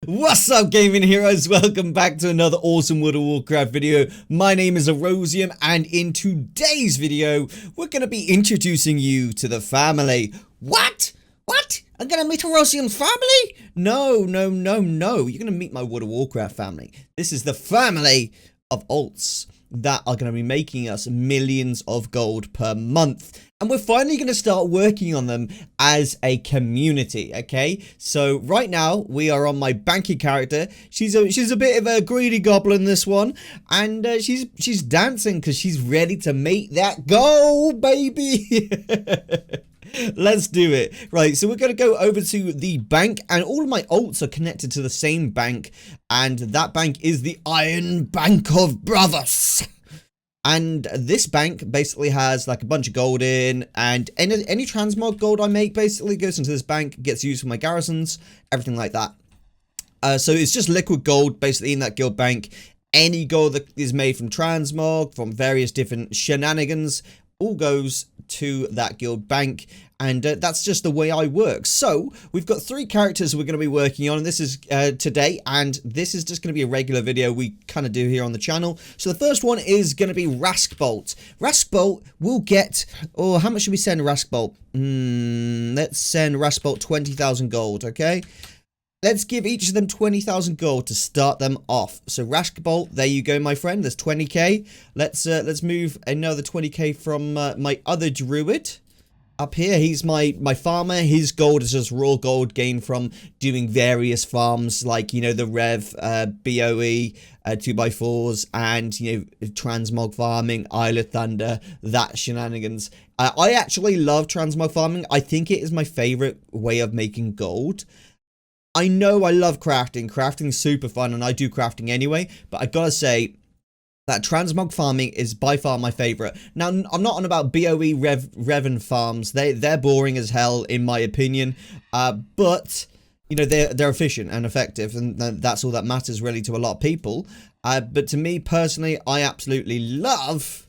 What's up, gaming heroes? Welcome back to another awesome World of Warcraft video. My name is Erosium, and in today's video, we're going to be introducing you to the family. What? What? I'm going to meet Erosium's family? No. You're going to meet my World of Warcraft family. This is the family of alts that are going to be making us millions of gold per month. And we're finally going to start working on them as a community, okay? So right now, we are on my banky character. She's a bit of a greedy goblin, this one. And she's dancing because she's ready to make that goal, baby! Let's do it. Right, so we're going to go over to the bank, and all of my alts are connected to the same bank, and that bank is the Iron Bank of Brothers. And this bank basically has like a bunch of gold in, and any transmog gold I make basically goes into this bank, gets used for my garrisons, everything like that. So it's just liquid gold basically in that guild bank. Any gold that is made from transmog, from various different shenanigans, all goes to that guild bank, and that's just the way I work. So we've got 3 characters we're going to be working on, and this is today, and this is just going to be a regular video we kind of do here on the channel. So the first one is going to be Raskbolt. Raskbolt will get, how much should we send Raskbolt? Let's send Raskbolt 20,000 gold, okay? Let's give each of them 20,000 gold to start them off. So Raskbolt, there you go, my friend. There's 20k. Let's move another 20k from my other druid up here. He's my farmer. His gold is just raw gold gained from doing various farms, like, you know, the Rev, BOE, 2x4s, and, you know, transmog farming, Isle of Thunder, that shenanigans. I actually love transmog farming. I think it is my favorite way of making gold. I know I love crafting. Crafting's super fun, and I do crafting anyway, but I gotta say that transmog farming is by far my favorite. Now, I'm not on about BOE Revan farms. They're boring as hell, in my opinion, but, you know, they're efficient and effective, and that's all that matters really to a lot of people. But to me, personally, I absolutely love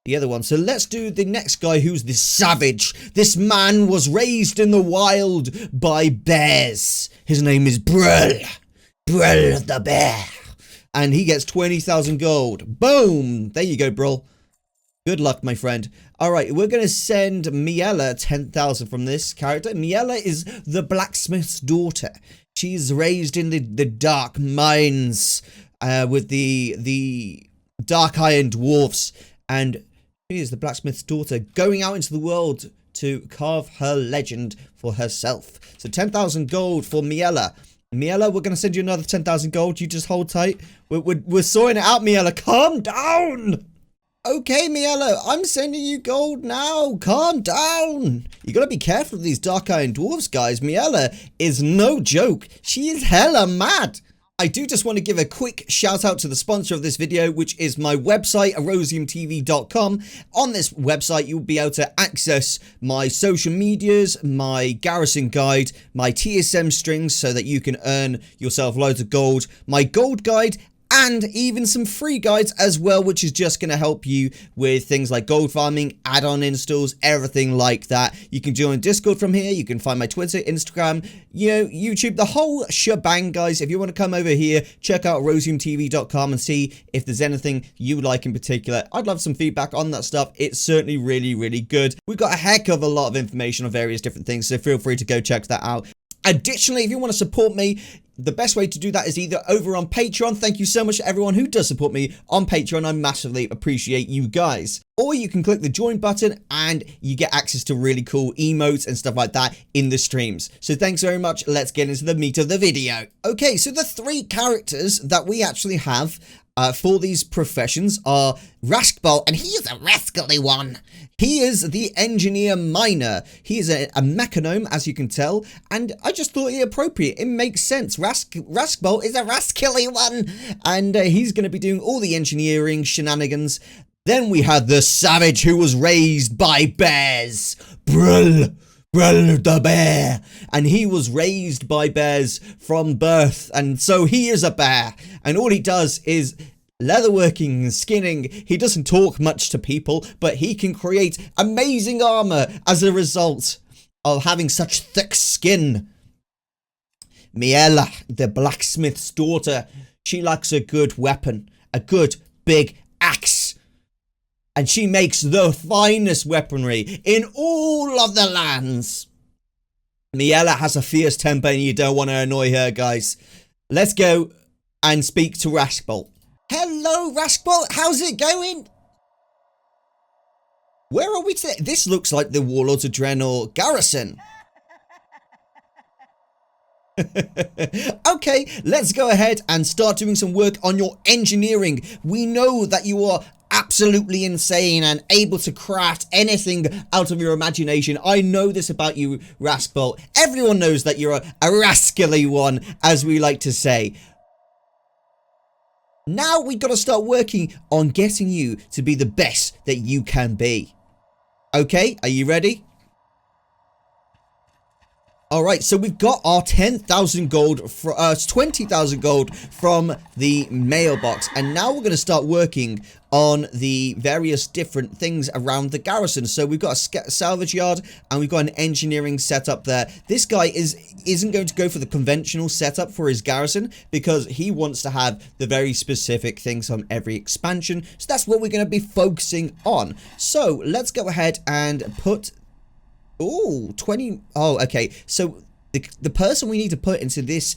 the other one. So let's do the next guy, who's the savage. This man was raised in the wild by bears. His name is Brull. Brull the bear. And he gets 20,000 gold. Boom! There you go, Brull. Good luck, my friend. Alright, we're going to send Miela 10,000 from this character. Miela is the blacksmith's daughter. She's raised in the dark mines with the dark iron dwarfs. And she is the blacksmith's daughter, going out into the world to carve her legend for herself. So 10,000 gold for Miela. Miela, we're going to send you another 10,000 gold. You just hold tight. We're sorting it out, Miela. Calm down. Okay, Miela, I'm sending you gold now. Calm down. You got to be careful of these dark iron dwarves, guys. Miela is no joke. She is hella mad. I do just want to give a quick shout out to the sponsor of this video, which is my website, erosiumtv.com. On this website, you'll be able to access my social medias, my garrison guide, my TSM strings so that you can earn yourself loads of gold, my gold guide, and even some free guides as well, which is just going to help you with things like gold farming, add-on installs, everything like that. You can join Discord from here. You can find my Twitter, Instagram, you know, YouTube, the whole shebang, guys. If you want to come over here, check out erosiumtv.com and see if there's anything you like in particular. I'd love some feedback on that stuff. It's certainly really good. We've got a heck of a lot of information on various different things, so feel free to go check that out. Additionally, if you want to support me, the best way to do that is either over on Patreon. Thank you so much to everyone who does support me on Patreon. I massively appreciate you guys. Or you can click the join button and you get access to really cool emotes and stuff like that in the streams. So thanks very much. Let's get into the meat of the video. Okay, so the 3 characters that we actually have for these professions are Raskbolt, and he is a rascally one. He is the engineer miner. He is a mechanome, as you can tell, and I just thought it appropriate. It makes sense. Raskbolt is a rascally one, and he's going to be doing all the engineering shenanigans. Then we had the savage who was raised by bears, Brull the bear, and he was raised by bears from birth, and so he is a bear, and all he does is leatherworking and skinning. He doesn't talk much to people, but he can create amazing armor as a result of having such thick skin. Miela, the blacksmith's daughter, she likes a good weapon, a good big axe. And she makes the finest weaponry in all of the lands. Miela has a fierce temper and you don't want to annoy her, guys. Let's go and speak to Raskbolt. Hello, Raskbolt. How's it going? Where are we today? This looks like the Warlords of Draenor garrison. Okay, let's go ahead and start doing some work on your engineering. We know that you are absolutely insane and able to craft anything out of your imagination. I know this about you, Raskbolt. Everyone knows that you're a rascally one, as we like to say. Now we've got to start working on getting you to be the best that you can be. Okay, are you ready? Alright, so we've got our 10,000 gold, 20,000 gold from the mailbox. And now we're going to start working on the various different things around the garrison. So we've got a salvage yard and we've got an engineering setup there. This guy isn't going to go for the conventional setup for his garrison because he wants to have the very specific things on every expansion. So that's what we're going to be focusing on. So let's go ahead and put... Oh, 20. Oh, okay. So the person we need to put into this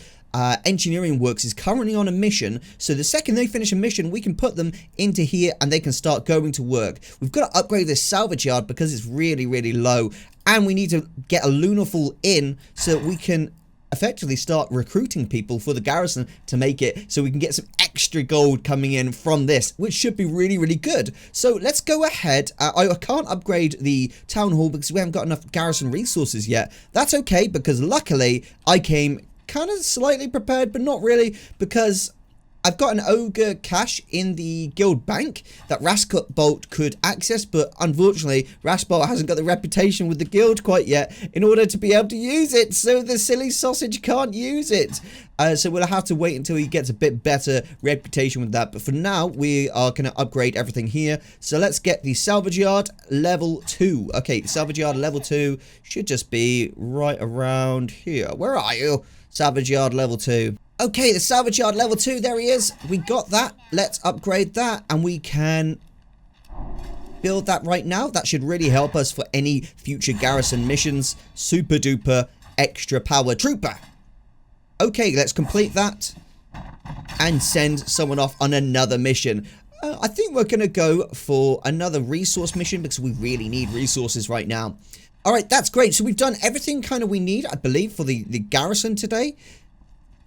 engineering works is currently on a mission. So the second they finish a mission, we can put them into here and they can start going to work. We've got to upgrade this salvage yard because it's really, really low. And we need to get a Lunarfall in so that we can effectively start recruiting people for the garrison to make it so we can get some extra gold coming in from this, which should be really, really good. So let's go ahead. I can't upgrade the town hall because we haven't got enough garrison resources yet. That's okay because luckily I came kind of slightly prepared, but not really, because I've got an ogre cache in the guild bank that Raskbolt could access, but unfortunately Raskbolt hasn't got the reputation with the guild quite yet in order to be able to use it, so the silly sausage can't use it. So we'll have to wait until he gets a bit better reputation with that, but for now we are going to upgrade everything here. So let's get the salvage yard level 2. Okay, salvage yard level 2 should just be right around here. Where are you? Salvage yard level 2. Okay, the salvage yard level 2, there he is. We got that. Let's upgrade that and we can build that right now. That should really help us for any future garrison missions. Super duper extra power trooper. Okay, let's complete that and send someone off on another mission. I think we're going to go for another resource mission because we really need resources right now. Alright, that's great. So we've done everything kind of we need, I believe, for the garrison today.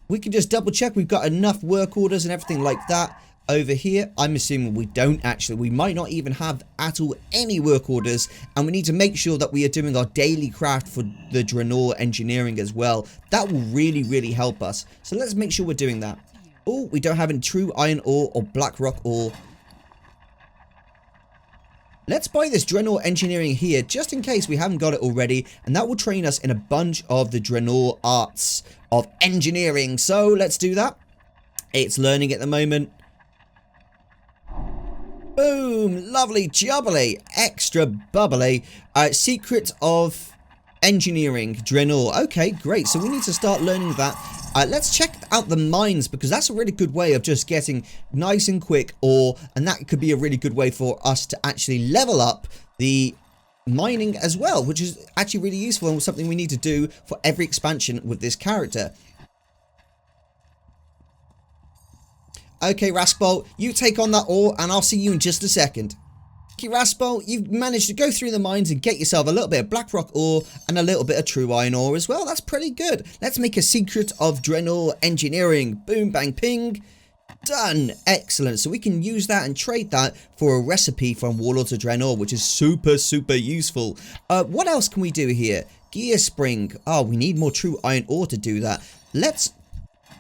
We can just double check we've got enough work orders and everything like that over here. I'm assuming we don't actually. We might not even have at all any work orders. And we need to make sure that we are doing our daily craft for the Draenor engineering as well. That will really, really help us. So let's make sure we're doing that. Oh, we don't have any true iron ore or black rock ore. Let's buy this Draenor engineering here just in case we haven't got it already, and that will train us in a bunch of the Draenor arts of engineering. So let's do that. It's learning at the moment. Boom, lovely jubbly, extra bubbly. Secret of engineering, Draenor. Okay, great. So we need to start learning that. Let's check out the mines because that's a really good way of just getting nice and quick ore, and that could be a really good way for us to actually level up the mining as well, which is actually really useful and something we need to do for every expansion with this character. Okay, Raskbolt, you take on that ore and I'll see you in just a second. Okay, Raskbolt, you've managed to go through the mines and get yourself a little bit of black rock ore and a little bit of true iron ore as well. That's pretty good. Let's make a secret of Draenor engineering. Boom, bang, ping. Done. Excellent. So we can use that and trade that for a recipe from Warlords of Draenor, which is super, super useful. What else can we do here? Gear spring. Oh, we need more true iron ore to do that. Let's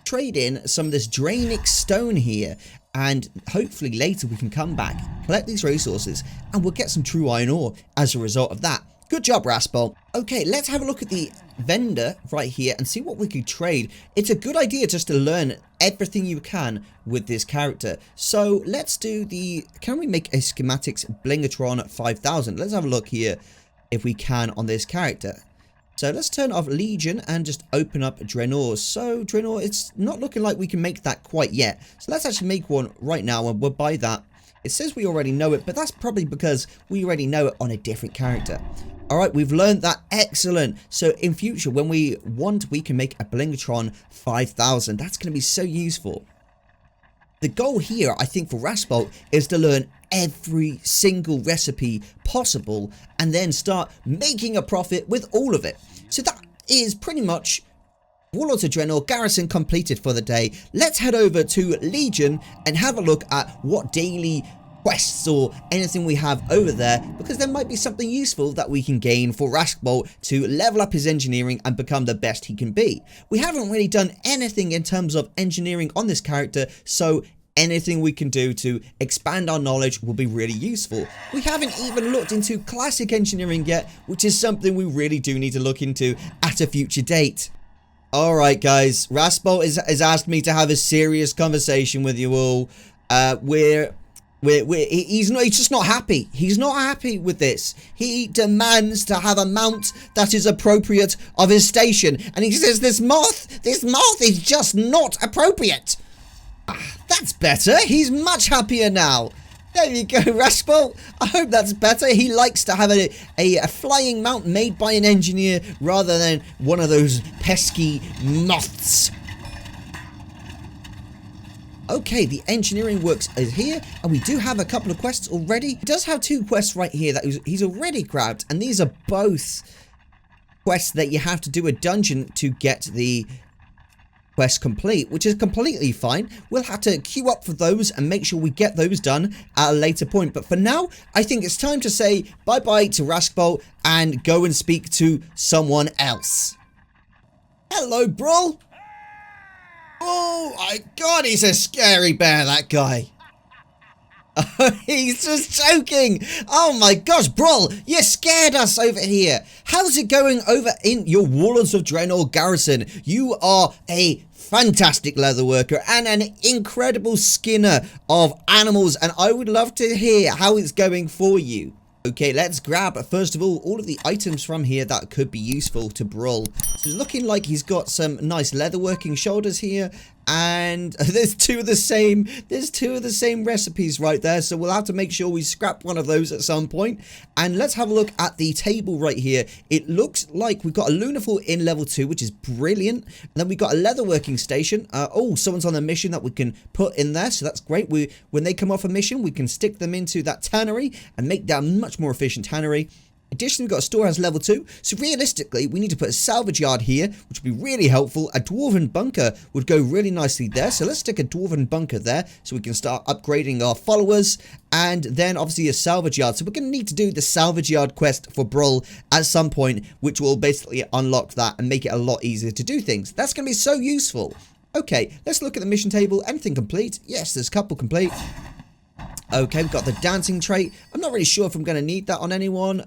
trade in some of this Draenic stone here, and hopefully later we can come back, collect these resources, and we'll get some true iron ore as a result of that. Good job, Raskbolt. Okay, let's have a look at the vendor right here and see what we could trade. It's a good idea just to learn everything you can with this character. So let's do the... Can we make a schematics blingatron at 5,000? Let's have a look here if we can on this character. So let's turn off Legion and just open up Draenor. So Draenor, it's not looking like we can make that quite yet. So let's actually make one right now and we'll buy that. It says we already know it, but that's probably because we already know it on a different character. Alright, we've learned that. Excellent. So in future, when we want, we can make a Blingatron 5000. That's going to be so useful. The goal here, I think, for Rasbolt is to learn every single recipe possible and then start making a profit with all of it. So that is pretty much Warlords of Draenor Garrison completed for the day. Let's head over to Legion and have a look at what daily quests or anything we have over there, because there might be something useful that we can gain for Rasbolt to level up his engineering and become the best he can be. We haven't really done anything in terms of engineering on this character, so anything we can do to expand our knowledge will be really useful. We haven't even looked into classic engineering yet, which is something we really do need to look into at a future date. Alright guys, Rasbolt has asked me to have a serious conversation with you all. He's just not happy. He's not happy with this. He demands to have a mount that is appropriate of his station. And he says this moth is just not appropriate. That's better. He's much happier now. There you go, Rasbolt. I hope that's better. He likes to have a flying mount made by an engineer rather than one of those pesky moths. Okay, the engineering works is here, and we do have a couple of quests already. He does have 2 quests right here that he's already grabbed, and these are both quests that you have to do a dungeon to get the quest complete, which is completely fine. We'll have to queue up for those and make sure we get those done at a later point. But for now, I think it's time to say bye-bye to Rasbolt and go and speak to someone else. Hello, bro. Oh my god, he's a scary bear, that guy. He's just joking. Oh my gosh, Brawl, you scared us over here. How's it going over in your Warlords of Draenor garrison? You are a fantastic leatherworker and an incredible skinner of animals, and I would love to hear how it's going for you. Okay, let's grab, first of all of the items from here that could be useful to Brawl. So it's looking like he's got some nice leatherworking shoulders here, and there's two of the same recipes right there, so we'll have to make sure we scrap one of those at some point. And let's have a look at the table right here. It looks like we've got a Lunaful in level 2, which is brilliant. And then we've got a leatherworking station. Oh, someone's on a mission that we can put in there, so that's great. When they come off a mission, we can stick them into that tannery and make that a much more efficient tannery. Additionally, we've got a storehouse level 2, so realistically we need to put a salvage yard here, which would be really helpful. A dwarven bunker would go really nicely there, so let's stick a dwarven bunker there so we can start upgrading our followers. And then obviously a salvage yard, so we're going to need to do the salvage yard quest for Brawl at some point, which will basically unlock that and make it a lot easier to do things. That's going to be so useful. Okay, let's look at the mission table. Anything complete? Yes, there's a couple complete. Okay, we've got the dancing trait. I'm not really sure if I'm going to need that on anyone.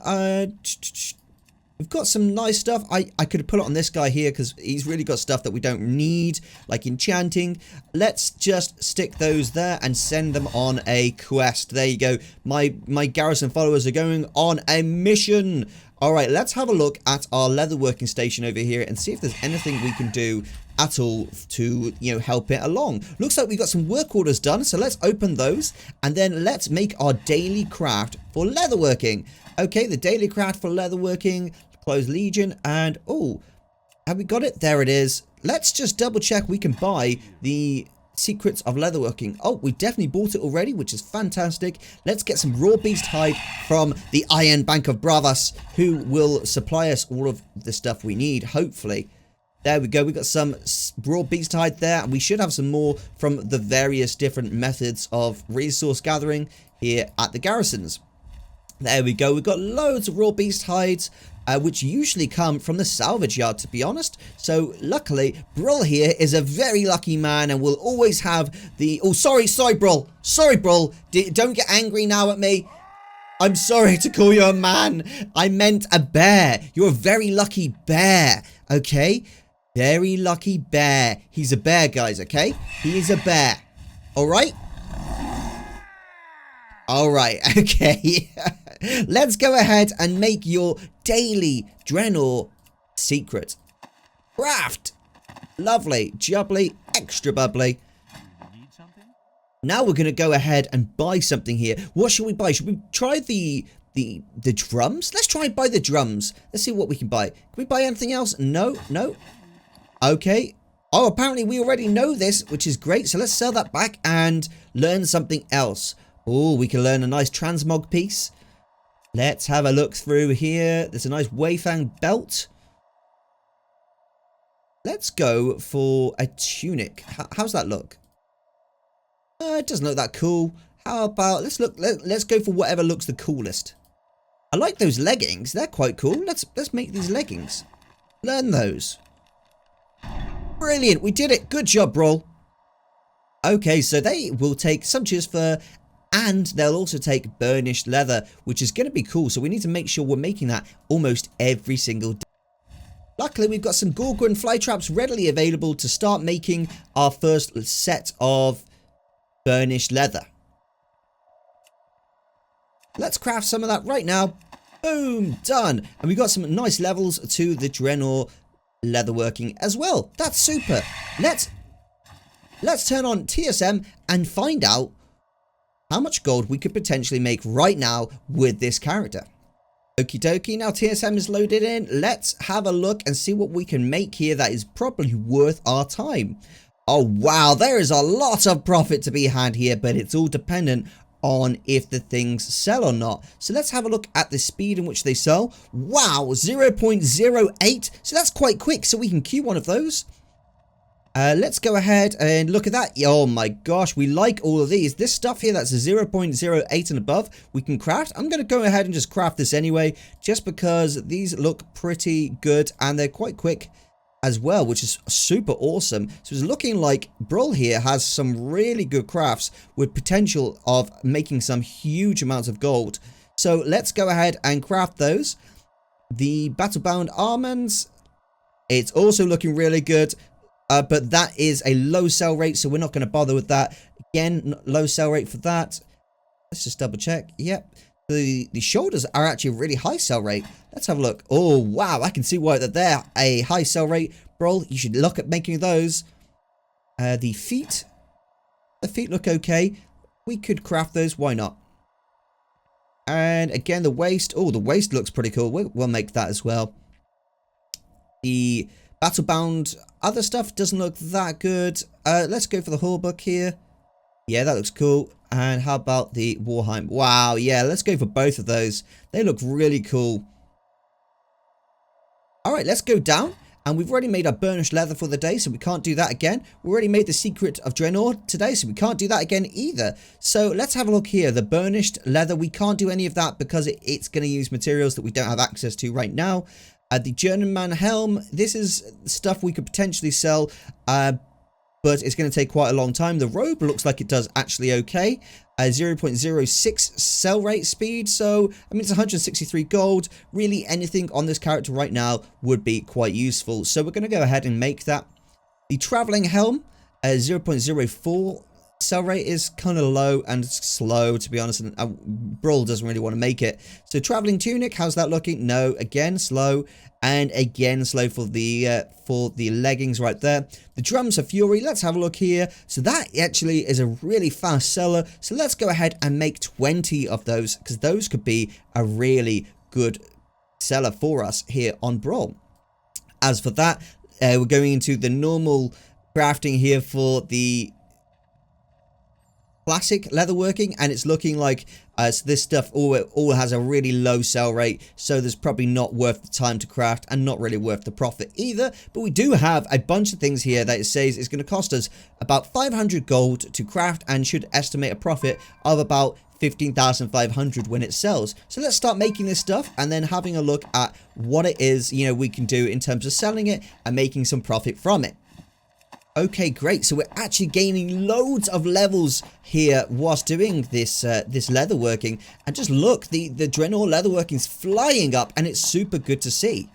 We've got some nice stuff. I could put it on this guy here because he's really got stuff that we don't need, like enchanting. Let's just stick those there and send them on a quest. There you go. My garrison followers are going on a mission. Alright, let's have a look at our leatherworking station over here and see if there's anything we can do at all to, help it along. Looks like we've got some work orders done, so let's open those and then let's make our daily craft for leatherworking. Okay, the daily craft for leatherworking, close Legion, and oh, have we got it? There it is. Let's just double check we can buy the secrets of leatherworking. Oh, we definitely bought it already, which is fantastic. Let's get some raw beast hide from the Iron Bank of Bravas, who will supply us all of the stuff we need, hopefully. There we go. We got some raw beast hide there, and we should have some more from the various different methods of resource gathering here at the garrisons. There we go. We've got loads of raw beast hides, which usually come from the salvage yard, to be honest. So luckily, Brawl here is a very lucky man and will always have the... Oh, sorry, Brawl. Sorry, Brawl. Don't get angry now at me. I'm sorry to call you a man. I meant a bear. You're a very lucky bear, okay? Very lucky bear. He's a bear, guys, okay? He is a bear. All right? All right, okay. Let's go ahead and make your daily Draenor secret. Craft. Lovely, jubbly, extra bubbly. Now we're going to go ahead and buy something here. What should we buy? Should we try the drums? Let's try and buy the drums. Let's see what we can buy. Can we buy anything else? No, no. Okay. Oh, apparently we already know this, which is great. So let's sell that back and learn something else. Oh, we can learn a nice transmog piece. Let's have a look through here. There's a nice Weifang belt. Let's go for a tunic. How's that look? It doesn't look that cool. How about let's go for whatever looks the coolest. I like those leggings. They're quite cool. Let's make these leggings. Learn those. Brilliant. We did it. Good job, Brawl. Okay, so they will take sumptuous fur and they'll also take burnished leather, which is going to be cool. So we need to make sure we're making that almost every single day. Luckily, we've got some Gorgon fly traps readily available to start making our first set of burnished leather. Let's craft some of that right now. Boom, done. And we've got some nice levels to the Draenor leatherworking as well. That's super. Let's turn on TSM and find out how much gold we could potentially make right now with this character. Okie dokie, now TSM is loaded in. Let's have a look and see what we can make here that is probably worth our time. Oh wow, there is a lot of profit to be had here, but it's all dependent on if the things sell or not. So let's have a look at the speed in which they sell. Wow, 0.08. So that's quite quick, so we can queue one of those. Let's go ahead and look at that. Oh my gosh, we like all of these. This stuff here that's a 0.08 and above, we can craft. I'm going to go ahead and just craft this anyway, just because these look pretty good and they're quite quick as well, which is super awesome. So it's looking like Brawl here has some really good crafts with potential of making some huge amounts of gold. So let's go ahead and craft those. The Battlebound Almonds, it's also looking really good. But that is a low sell rate, so we're not going to bother with that. Again, low sell rate for that. Let's just double check. Yep. The shoulders are actually a really high sell rate. Let's have a look. Oh, wow. I can see why they're a high sell rate. Brawl, you should look at making those. The feet look okay. We could craft those. Why not? And again, the waist. Oh, the waist looks pretty cool. We'll make that as well. The Battlebound other stuff doesn't look that good. Let's go for the Hallbuck here. Yeah, that looks cool. And how about the Warheim? Wow, yeah, let's go for both of those. They look really cool. Alright, let's go down. And we've already made our burnished leather for the day, so we can't do that again. We already made the secret of Draenor today, so we can't do that again either. So let's have a look here. The burnished leather, we can't do any of that because it's going to use materials that we don't have access to right now. The Journeyman helm, this is stuff we could potentially sell, but it's going to take quite a long time. The robe looks like it does actually okay. 0.06 sell rate speed, so I mean it's 163 gold. Really anything on this character right now would be quite useful. So we're going to go ahead and make that. The Traveling helm, 0.04 sell rate is kind of low and slow, to be honest, and Brawl doesn't really want to make it. So Traveling tunic, how's that looking? No, again slow, and again slow for the leggings right there. The drums of fury, let's have a look here. So that actually is a really fast seller, so let's go ahead and make 20 of those, because those could be a really good seller for us here on Brawl. As for that, we're going into the normal crafting here for the classic leatherworking, and it's looking like so this stuff all has a really low sell rate, so there's probably not worth the time to craft and not really worth the profit either. But we do have a bunch of things here that it says it's going to cost us about 500 gold to craft and should estimate a profit of about 15,500 when it sells. So let's start making this stuff and then having a look at what it is, you know, we can do in terms of selling it and making some profit from it. Okay, great. So we're actually gaining loads of levels here whilst doing this this leatherworking. And just look, the Draenor leatherworking's flying up, and it's super good to see.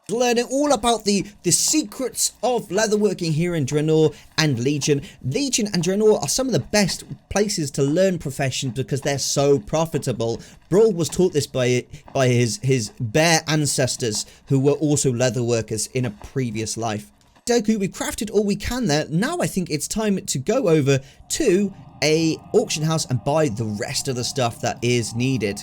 Learning all about the secrets of leatherworking here in Draenor and Legion. Legion and Draenor are some of the best places to learn professions because they're so profitable. Brawl was taught this by his bear ancestors who were also leatherworkers in a previous life. Doku, we've crafted all we can there. Now I think it's time to go over to a auction house and buy the rest of the stuff that is needed.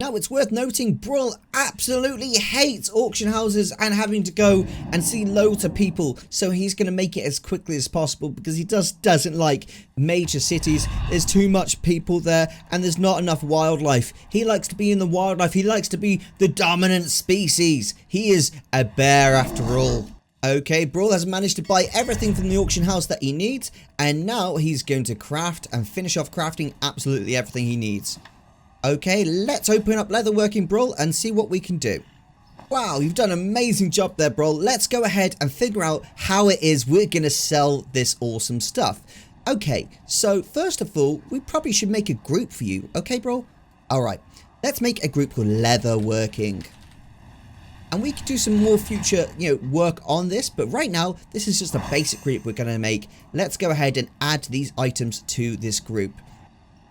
Now, it's worth noting, Brawl absolutely hates auction houses and having to go and see loads of people. So he's going to make it as quickly as possible because he doesn't like major cities. There's too much people there and there's not enough wildlife. He likes to be in the wildlife. He likes to be the dominant species. He is a bear after all. Okay, Brawl has managed to buy everything from the auction house that he needs. And now he's going to craft and finish off crafting absolutely everything he needs. Okay, let's open up leatherworking, Brawl, and see what we can do. Wow, you've done an amazing job there, Brawl. Let's go ahead and figure out how it is we're going to sell this awesome stuff. Okay, so first of all, we probably should make a group for you. Okay, Brawl? Alright, let's make a group called leatherworking. And we could do some more future, work on this. But right now, this is just a basic group we're going to make. Let's go ahead and add these items to this group.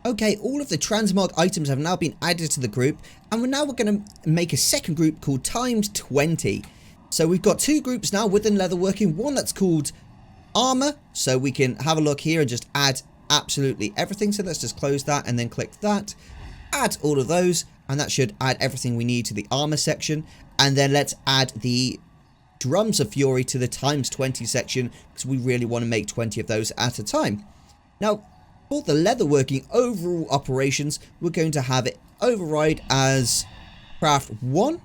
Okay, all of the transmog items have now been added to the group, and we're going to make a second group called times 20. So we've got two groups now within leatherworking, one that's called armor, so we can have a look here and just add absolutely everything. So let's just close that and then click that, add all of those, and that should add everything we need to the armor section. And then let's add the drums of fury to the times 20 section, because we really want to make 20 of those at a time. Now, for the leatherworking overall operations, we're going to have it override as craft 1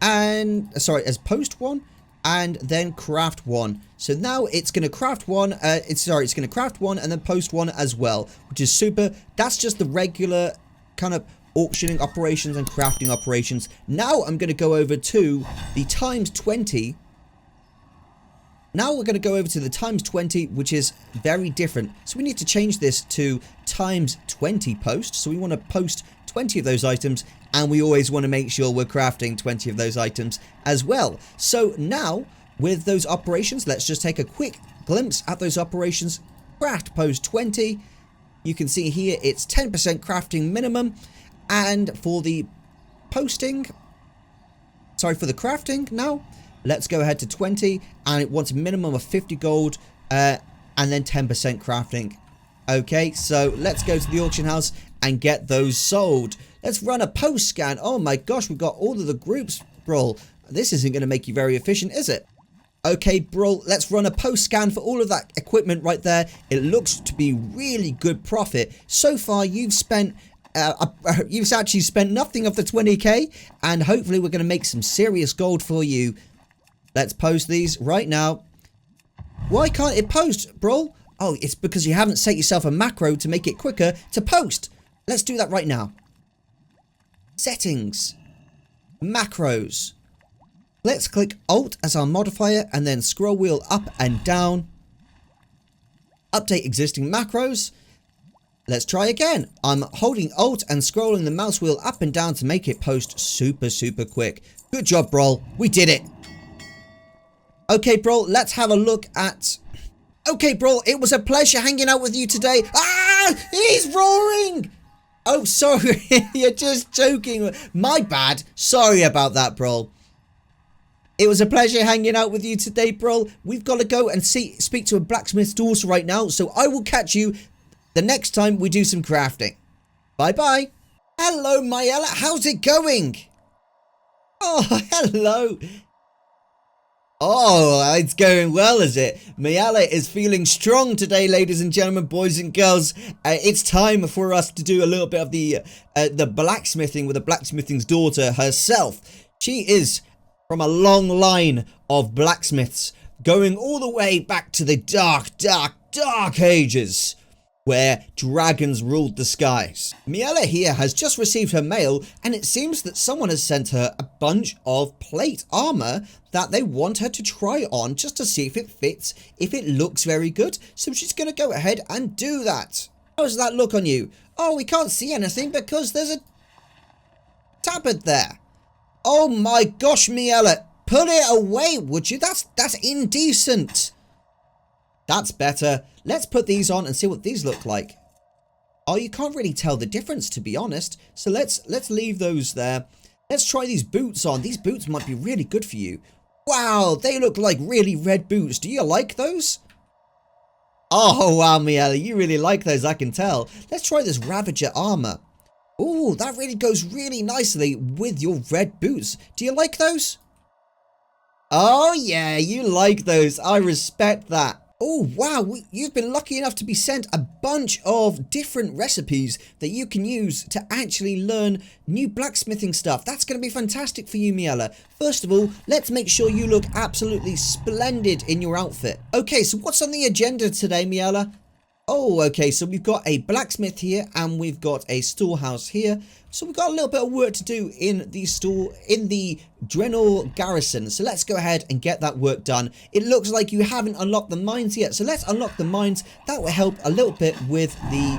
and as post 1 and then craft 1. So now it's going to craft 1, it's going to craft 1 and then post 1 as well, which is super. That's just the regular kind of auctioning operations and crafting operations. Now I'm going to go over to the times 20. Now we're going to go over to the times 20, which is very different. So we need to change this to times 20 posts. So we want to post 20 of those items, and we always want to make sure we're crafting 20 of those items as well. So now with those operations, let's just take a quick glimpse at those operations. Craft post 20. You can see here it's 10% crafting minimum. And for the posting, for the crafting now, let's go ahead to 20, and it wants a minimum of 50 gold, and then 10% crafting. Okay, so let's go to the auction house and get those sold. Let's run a post scan. Oh my gosh, we've got all of the groups, Brawl. This isn't going to make you very efficient, is it? Okay, Brawl, let's run a post scan for all of that equipment right there. It looks to be really good profit. So far, you've spent... you've actually spent nothing of the 20k, and hopefully we're going to make some serious gold for you. Let's post these right now. Why can't it post, Brawl? Oh, it's because you haven't set yourself a macro to make it quicker to post. Let's do that right now. Settings. Macros. Let's click Alt as our modifier and then scroll wheel up and down. Update existing macros. Let's try again. I'm holding Alt and scrolling the mouse wheel up and down to make it post super quick. Good job, Brawl. We did it. Okay, Brawl, let's have a look at... Okay, Brawl, it was a pleasure hanging out with you today. Ah! He's roaring! Oh, sorry. You're just joking. My bad. Sorry about that, Brawl. It was a pleasure hanging out with you today, Brawl. We've got to go and speak to a blacksmith's daughter right now, so I will catch you the next time we do some crafting. Bye-bye. Hello, Mayella. How's it going? Oh, hello. Oh, it's going well, is it? Mayella is feeling strong today, ladies and gentlemen, boys and girls. It's time for us to do a little bit of the blacksmithing with the blacksmithing's daughter herself. She is from a long line of blacksmiths, going all the way back to the dark ages, where dragons ruled the skies. Miela here has just received her mail, and it seems that someone has sent her a bunch of plate armor that they want her to try on just to see if it fits, if it looks very good. So she's going to go ahead and do that. How does that look on you? Oh, we can't see anything because there's a tabard there. Oh my gosh, Miela. Put it away, would you? That's indecent. That's better. Let's put these on and see what these look like. Oh, you can't really tell the difference, to be honest. So let's leave those there. Let's try these boots on. These boots might be really good for you. Wow, they look like really red boots. Do you like those? Oh, wow, Miela, you really like those, I can tell. Let's try this Ravager armor. Ooh, that really goes really nicely with your red boots. Do you like those? Oh, yeah, you like those. I respect that. Oh, wow, you've been lucky enough to be sent a bunch of different recipes that you can use to actually learn new blacksmithing stuff. That's going to be fantastic for you, Miela. First of all, let's make sure you look absolutely splendid in your outfit. Okay, so what's on the agenda today, Miela? Oh, okay, so we've got a blacksmith here and we've got a storehouse here. So we've got a little bit of work to do in the Drenor garrison. So let's go ahead and get that work done. It looks like you haven't unlocked the mines yet. So let's unlock the mines. That will help a little bit with the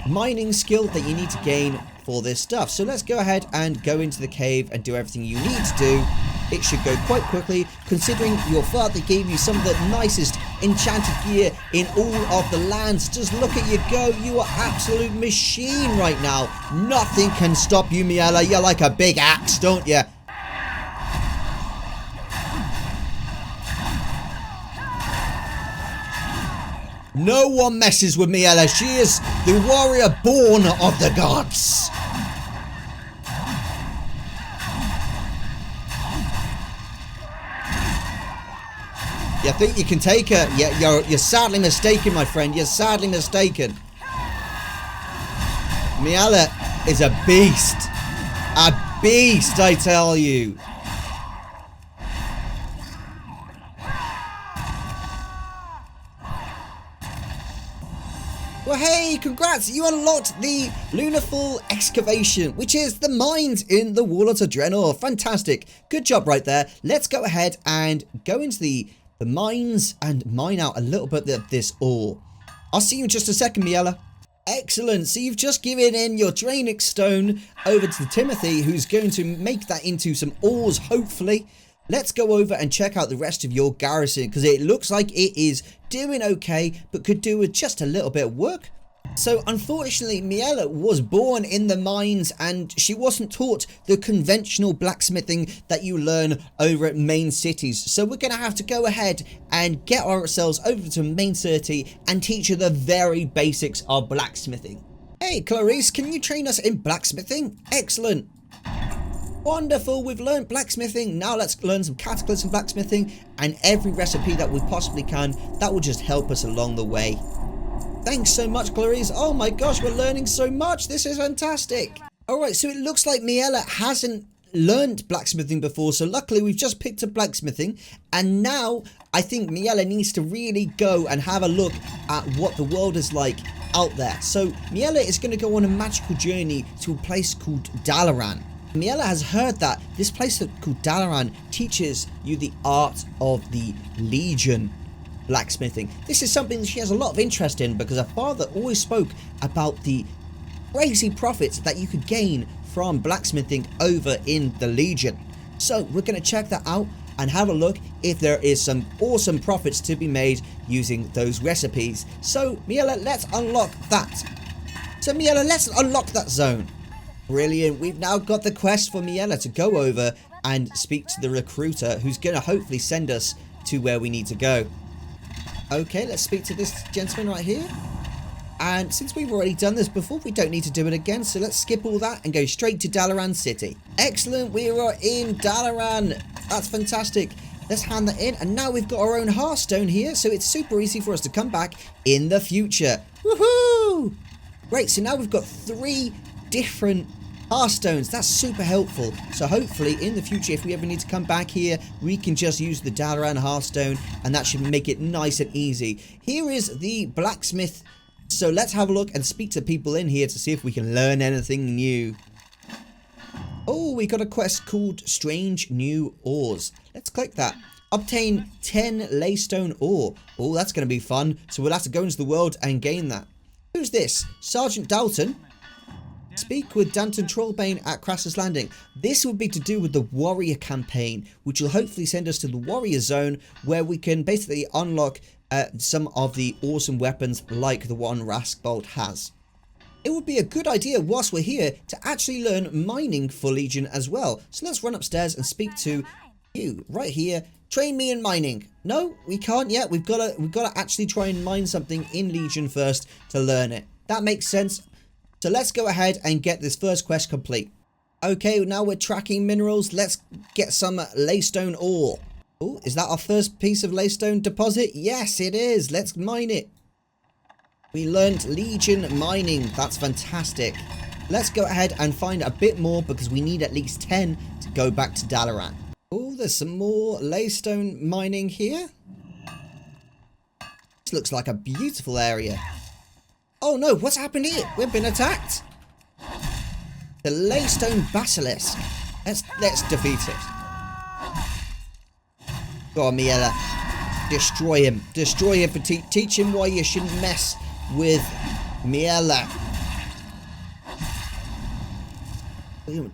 mining skill that you need to gain for this stuff. So let's go ahead and go into the cave and do everything you need to do. It should go quite quickly, considering your father gave you some of the nicest enchanted gear in all of the lands. Just look at you go. You are absolute machine right now. Nothing can stop you, Miela. You're like a big axe, don't you? No one messes with Miela. She is the warrior born of the gods. You think you can take her? Yeah, you're sadly mistaken, my friend. You're sadly mistaken. Miela is a beast. A beast, I tell you. Well, hey, congrats! You unlocked the Lunarfall excavation, which is the mines in the Warlords of Draenor. Fantastic. Good job right there. Let's go ahead and go into the mines and mine out a little bit of this ore. I'll see you in just a second, Miela. Excellent. So you've just given in your Draenic stone over to Timothy, who's going to make that into some ores, hopefully. Let's go over and check out the rest of your garrison, because it looks like it is doing okay, but could do with just a little bit of work. So unfortunately, Miela was born in the mines and she wasn't taught the conventional blacksmithing that you learn over at main cities. So we're going to have to go ahead and get ourselves over to main city and teach her the very basics of blacksmithing. Hey, Clarice, can you train us in blacksmithing? Excellent. Wonderful, we've learned blacksmithing. Now let's learn some cataclysm blacksmithing and every recipe that we possibly can. That will just help us along the way. Thanks so much, Clarice. Oh my gosh, we're learning so much. This is fantastic. Alright, so it looks like Miela hasn't learned blacksmithing before. So luckily, we've just picked up blacksmithing. And now, I think Miela needs to really go and have a look at what the world is like out there. So Miela is going to go on a magical journey to a place called Dalaran. Miela has heard that this place called Dalaran teaches you the art of the Legion blacksmithing. This is something that she has a lot of interest in because her father always spoke about the crazy profits that you could gain from blacksmithing over in the Legion. So we're going to check that out and have a look if there is some awesome profits to be made using those recipes. So Miela, let's unlock that. So Miela, let's unlock that zone. Brilliant. We've now got the quest for Miela to go over and speak to the recruiter who's going to hopefully send us to where we need to go. Okay, let's speak to this gentleman right here. And since we've already done this before, we don't need to do it again. So let's skip all that and go straight to Dalaran City. Excellent, we are in Dalaran. That's fantastic. Let's hand that in. And now we've got our own Hearthstone here. So it's super easy for us to come back in the future. Woohoo! Great, so now we've got 3 different Hearthstones. That's super helpful. So hopefully in the future, if we ever need to come back here, we can just use the Dalaran Hearthstone and that should make it nice and easy. Here is the blacksmith. So let's have a look and speak to people in here to see if we can learn anything new. Oh, we got a quest called Strange New Ores. Let's click that. Obtain 10 Laystone ore. Oh, that's going to be fun. So we'll have to go into the world and gain that. Who's this? Sergeant Dalton? Speak with Danton Trollbane at Crassus Landing. This would be to do with the Warrior campaign, which will hopefully send us to the Warrior Zone, where we can basically unlock some of the awesome weapons like the one Raskbolt has. It would be a good idea whilst we're here to actually learn mining for Legion as well. So let's run upstairs and speak to you right here. Train me in mining. No, we can't yet. We've got to actually try and mine something in Legion first to learn it. That makes sense. So let's go ahead and get this first quest complete. Okay, now we're tracking minerals. Let's get some laystone ore. Oh, is that our first piece of laystone deposit? Yes, it is. Let's mine it. We learned Legion mining. That's fantastic. Let's go ahead and find a bit more because we need at least 10 to go back to Dalaran. Oh, there's some more laystone mining here. This looks like a beautiful area. Oh no, what's happened here? We've been attacked. The Laystone Basilisk. Let's defeat it. Go on, Miela. Destroy him. Destroy him for teach him why you shouldn't mess with Miela.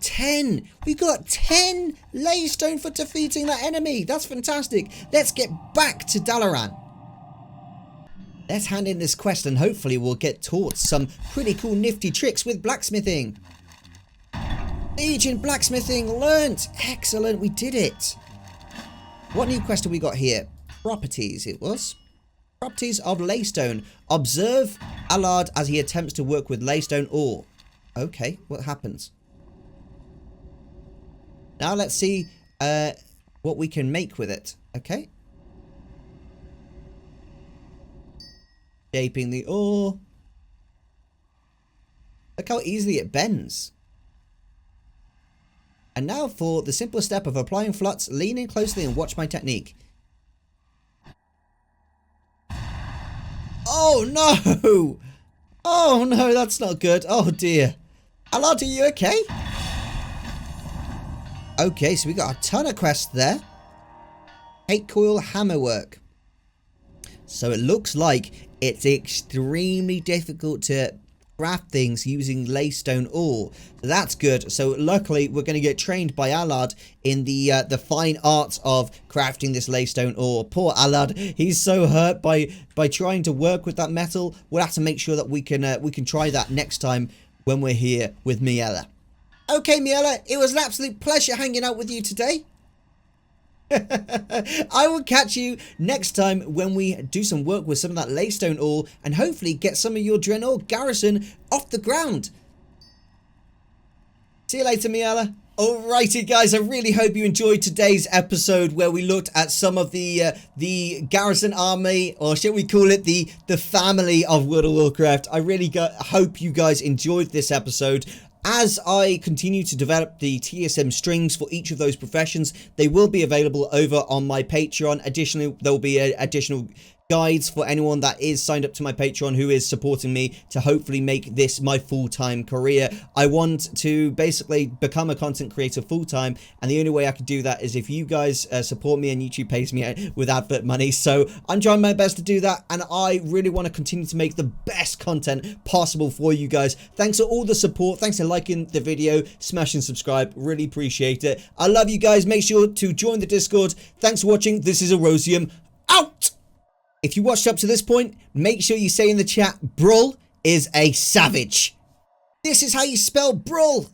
10. We got 10 Laystone for defeating that enemy. That's fantastic. Let's get back to Dalaran. Let's hand in this quest and hopefully we'll get taught some pretty cool nifty tricks with blacksmithing. Legion blacksmithing learnt. Excellent, we did it. What new quest have we got here? Properties, it was. Properties of Laystone. Observe Allard as he attempts to work with Laystone ore. Okay, what happens? Now let's see what we can make with it. Okay. Shaping the ore. Look how easily it bends. And now for the simple step of applying flux, lean in closely and watch my technique. Oh no! Oh no, that's not good. Oh dear. Allard, are you okay? Okay, so we got a ton of quests there. Hate coil hammerwork. So it looks like it's extremely difficult to craft things using Laystone ore. So that's good. So luckily we're going to get trained by Allard in the fine arts of crafting this Laystone ore. Poor Allard, he's so hurt by trying to work with that metal. We'll have to make sure that we can try that next time when we're here with Miela. Okay, Miela, it was an absolute pleasure hanging out with you today. I will catch you next time when we do some work with some of that Laystone ore and hopefully get some of your Draenor garrison off the ground. See you later, Miela. Alrighty guys, I really hope you enjoyed today's episode where we looked at some of the garrison army, or shall we call it the family of World of Warcraft. I really hope you guys enjoyed this episode. As I continue to develop the TSM strings for each of those professions, they will be available over on my Patreon. Additionally, there will be additional guides for anyone that is signed up to my Patreon who is supporting me to hopefully make this my full-time career. I want to basically become a content creator full-time, and the only way I can do that is if you guys support me and YouTube pays me with advert money. So I'm trying my best to do that, and I really want to continue to make the best content possible for you guys. Thanks for all the support. Thanks for liking the video, smash and subscribe. Really appreciate it. I love you guys. Make sure to join the Discord. Thanks for watching. This is Erosium. Out! If you watched up to this point, make sure you say in the chat, Brull is a savage. This is how you spell Brull.